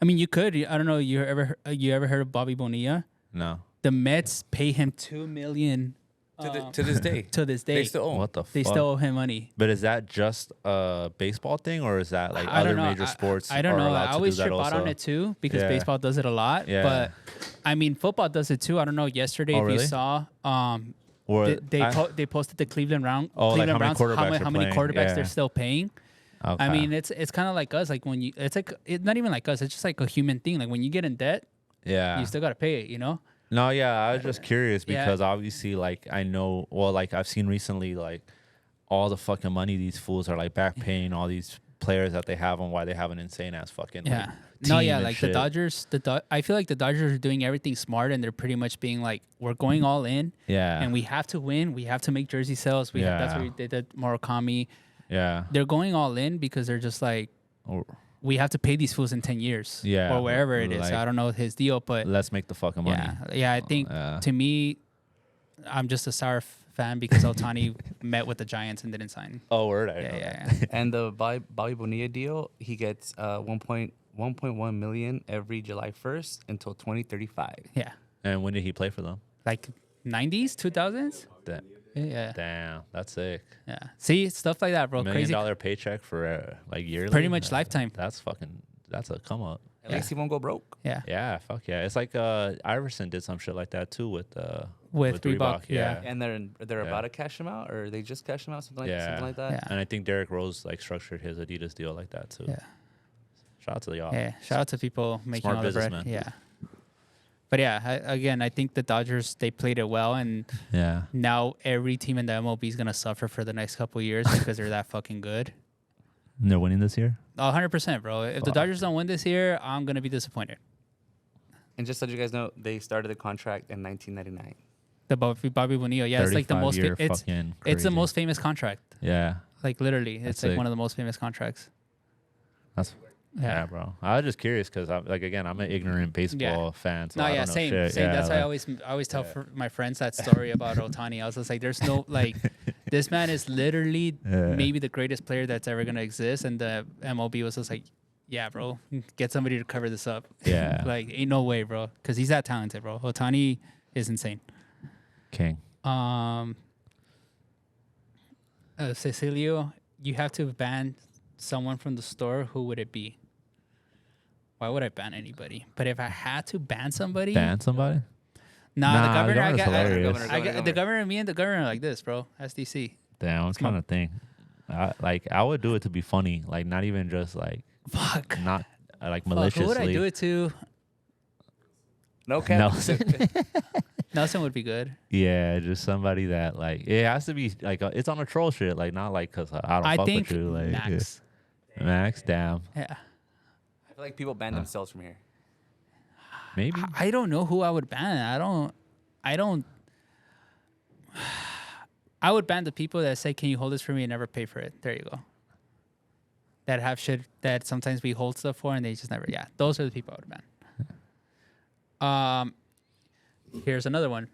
I mean, you could. I don't know. You ever heard of Bobby Bonilla? No. The Mets pay him $2 million to this day. To this day, They still owe. What the fuck? they still owe him money. But is that just a baseball thing, or is that like I other don't know. major sports? I don't are know. allowed I to always do that trip out also? on it too because Yeah. baseball does it a lot. Yeah. But I mean, football does it too. I don't know. Yesterday, if really? you saw, Or they posted the Cleveland like Cleveland how many Browns quarterbacks are how many playing. quarterbacks Yeah. they're still paying. Okay. I mean, it's kind of like us. Like when you, it's like it's not even like us. It's just like a human thing. Like when you get in debt, yeah. you still gotta pay it. You know. No, yeah, I was just curious Yeah. because obviously, like, I know, well, like, I've seen recently, like, all the fucking money these fools are, like, back paying all these players that they have and why they have an insane ass fucking, Yeah. like, No, team yeah, and like shit. the Dodgers, I feel like the Dodgers are doing everything smart and they're pretty much being like, we're going all in Yeah. and we have to win. We have to make jersey sales. That's Yeah. what they did Murakami. Yeah. They're going all in because they're just like, Or, we have to pay these fools in 10 years. Yeah, Or wherever it is. like- I don't know his deal, but let's make the fucking money. yeah, I think Yeah. to me, I'm just a sour fan because Ohtani met with the Giants and didn't sign. Oh, word. I know Yeah. that. And the Bobby Bonilla deal, he gets 1.1 million every July 1st until 2035. Yeah. And when did he play for them? Like 90s, 2000s? Damn. Yeah. Damn. That's sick. Yeah. See, stuff like that, bro. $1 million Crazy. paycheck for, like, yearly? Pretty much lifetime. That's a come up. At least he won't go broke. Yeah. Yeah, fuck yeah. It's like Iverson did some shit like that too with Reebok, yeah. And they're about to cash him out, or they just cashed him out, something like that. Yeah. And I think Derrick Rose like structured his Adidas deal like that too. Yeah. Shout out to y'all. Yeah. Shout out to people making Smart all the bread. businessmen. Yeah. But yeah, I think the Dodgers, they played it well, and Yeah. now every team in the MLB is gonna suffer for the next couple of years because they're that fucking good. And they're winning this year? 100%, bro. If the Fuck. Dodgers don't win this year, I'm gonna be disappointed. And just so you guys know, they started the contract in 1999. The Bobby Bonilla, yeah, it's like the most. 35-year It's fucking it's the crazy. most famous contract. Yeah. Like literally, it's That's like sick. one of the most famous contracts. That's yeah, bro. I was just curious because I'm an ignorant baseball fan. So No, I yeah, don't know same, shit. same. Yeah, That's why I like- always tell my friends that story about Ohtani. I was just like, there's no like, this man is literally Yeah. maybe the greatest player that's ever gonna exist, and the MLB was just like, yeah, bro, get somebody to cover this up. Yeah. Like, ain't no way, bro, because he's that talented, bro. Ohtani is insane. King. Cecilio, you have to ban someone from the store. Who would it be? Why would I ban anybody? But if I had to ban somebody, Ban somebody? nah, Nah, the the governor, governor's hilarious. the governor, me and the governor are like this, bro. SDC. Damn, I'm trying to think. I would do it to be funny, like not even just like Fuck. not like Fuck, maliciously. who would I do it to? No cap. Nelson. Nelson would be good. Yeah, just somebody that like it has to be like it's on a troll shit, like not like because I don't I fuck think with you, like Max. yeah. Max, damn, Yeah. I feel like people ban themselves from here. maybe. I don't know who I would ban. I don't. I would ban the people that say, "Can you hold this for me?" and never pay for it. There you go. That have shit that sometimes we hold stuff for and they just never. Yeah, those are the people I would ban. Here's another one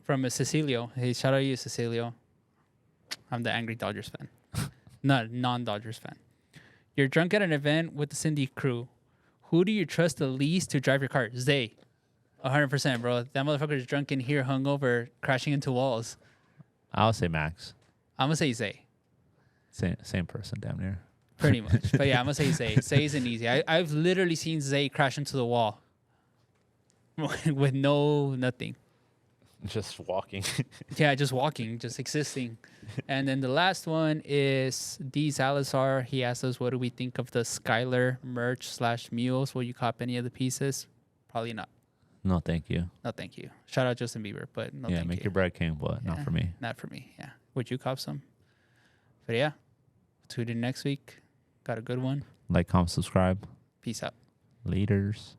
from a Cecilio. Hey, shout out to you, Cecilio. I'm the angry Dodgers fan, not non-Dodgers fan. You're drunk at an event with the Cindy crew. Who do you trust the least to drive your car? Zay. 100%, bro. That motherfucker's drunk in here, hungover, crashing into walls. I'll say Max. I'm going to say Zay. Same person, damn near. Pretty much. But yeah, I'm going to say Zay. Zay isn't easy. I've literally seen Zay crash into the wall with nothing. Just walking. Yeah, just walking, just existing. And then the last one is D. Salazar. He asked us, what do we think of the Skylar merch / mules? Will you cop any of the pieces? Probably not. No, thank you. No, thank you. Shout out Justin Bieber, but no, Yeah, thank make you. your bread king, but not Yeah, for me. Not for me, yeah. Would you cop some? But yeah, tune in next week. Got a good one. Like, comment, subscribe. Peace out. Leaders.